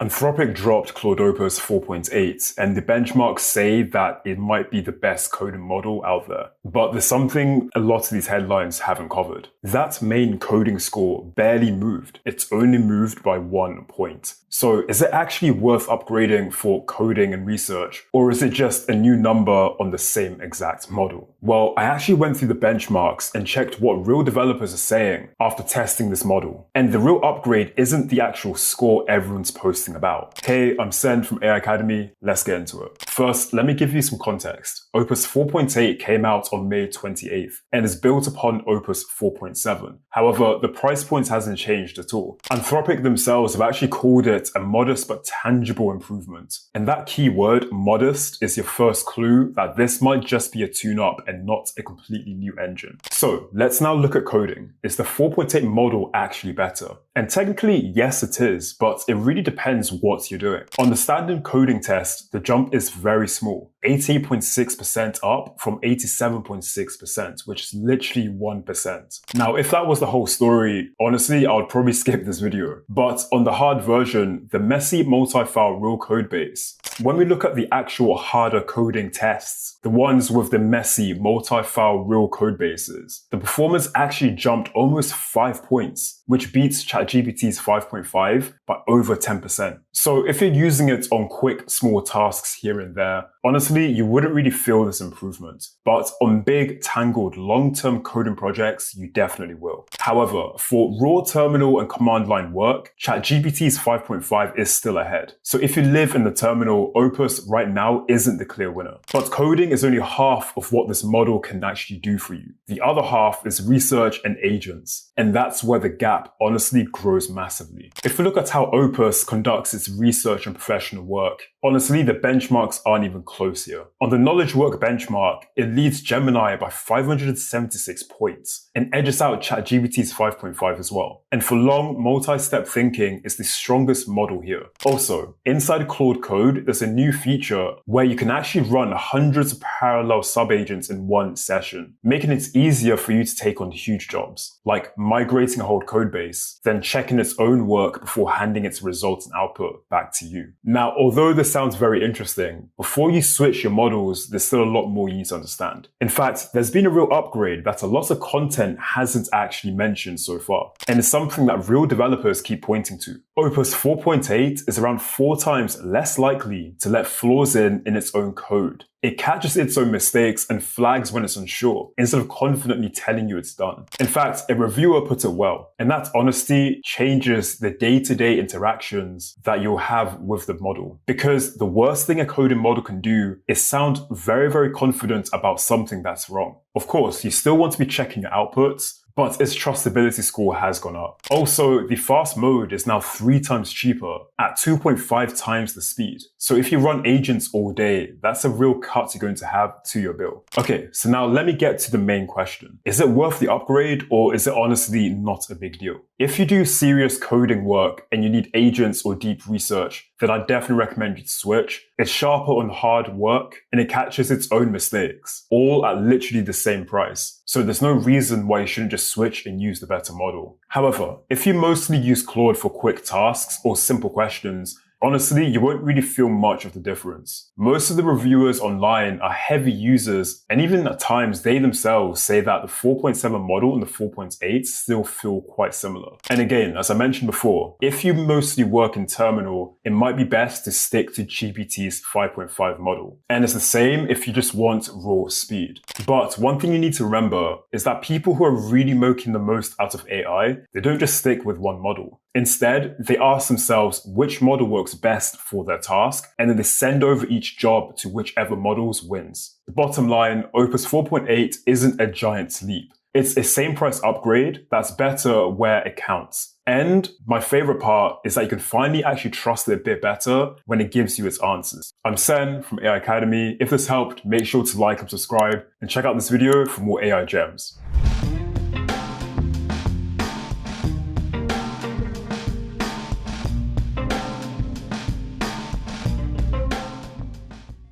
Anthropic dropped Claude Opus 4.8, and the benchmarks say that it might be the best coding model out there. But there's something a lot of these headlines haven't covered. That main coding score barely moved. It's only moved by 1 point. So is it actually worth upgrading for coding and research, or is it just a new number on the same exact model? Well, I actually went through the benchmarks and checked what real developers are saying after testing this model. And the real upgrade isn't the actual score everyone's posting about. Hey, I'm Sen from AI Academy. Let's get into it. First, let me give you some context. Opus 4.8 came out on May 28th and is built upon Opus 4.7. However, the price point hasn't changed at all. Anthropic themselves have actually called it a modest but tangible improvement. And that key word, modest, is your first clue that this might just be a tune-up and not a completely new engine. So let's now look at coding. Is the 4.8 model actually better? And technically, yes, it is, but it really depends what you're doing. On the standard coding test, the jump is very small, 80.6% up from 87.6%, which is literally 1%. Now, if that was the whole story, honestly, I would probably skip this video. But on the hard version, the messy multi-file real code base, when we look at the actual harder coding tests, the ones with the messy multi-file real code bases, the performance actually jumped almost 5 points, which beats ChatGPT's 5.5 by over 10%. So if you're using it on quick, small tasks here and there, honestly, you wouldn't really feel this improvement. But on big, tangled, long-term coding projects, you definitely will. However, for raw terminal and command line work, ChatGPT's 5.5 is still ahead. So if you live in the terminal, Opus right now isn't the clear winner. But coding is only half of what this model can actually do for you. The other half is research and agents. And that's where the gap honestly grows massively. If we look at how Opus conducts its research and professional work, honestly, the benchmarks aren't even close here. On the knowledge work benchmark, it leads Gemini by 576 points and edges out ChatGPT's 5.5 as well. And for long, multi-step thinking is the strongest model here. Also, inside Claude Code, there's a new feature where you can actually run hundreds of parallel subagents in one session, making it easier for you to take on huge jobs, like migrating a whole code base, then checking its own work before handing its results and output back to you. Now, although this sounds very interesting, before you switch your models, there's still a lot more you need to understand. In fact, there's been a real upgrade that a lot of content hasn't actually mentioned so far, and it's something that real developers keep pointing to. Opus 4.8 is around 4 times less likely to let flaws in its own code. It catches its own mistakes and flags when it's unsure, instead of confidently telling you it's done. In fact, a reviewer put it well, and that honesty changes the day-to-day interactions that you'll have with the model. Because the worst thing a coding model can do is sound very, very confident about something that's wrong. Of course, you still want to be checking your outputs, but its trustability score has gone up. Also, the fast mode is now 3 times cheaper at 2.5 times the speed. So if you run agents all day, that's a real cut you're going to have to your bill. Okay, so now let me get to the main question. Is it worth the upgrade, or is it honestly not a big deal? If you do serious coding work and you need agents or deep research, then I definitely recommend you to switch. It's sharper on hard work and it catches its own mistakes, all at literally the same price. So there's no reason why you shouldn't just switch and use the better model. However, if you mostly use Claude for quick tasks or simple questions, honestly, you won't really feel much of the difference. Most of the reviewers online are heavy users, and even at times they themselves say that the 4.7 model and the 4.8 still feel quite similar. And again, as I mentioned before, if you mostly work in terminal, it might be best to stick to GPT's 5.5 model. And it's the same if you just want raw speed. But one thing you need to remember is that people who are really making the most out of AI, they don't just stick with one model. Instead, they ask themselves which model works best for their task, and then they send over each job to whichever models wins. The bottom line, Opus 4.8 isn't a giant leap. It's a same price upgrade that's better where it counts. And my favorite part is that you can finally actually trust it a bit better when it gives you its answers. I'm Sen from AI Academy. If this helped, make sure to like and subscribe, and check out this video for more AI gems.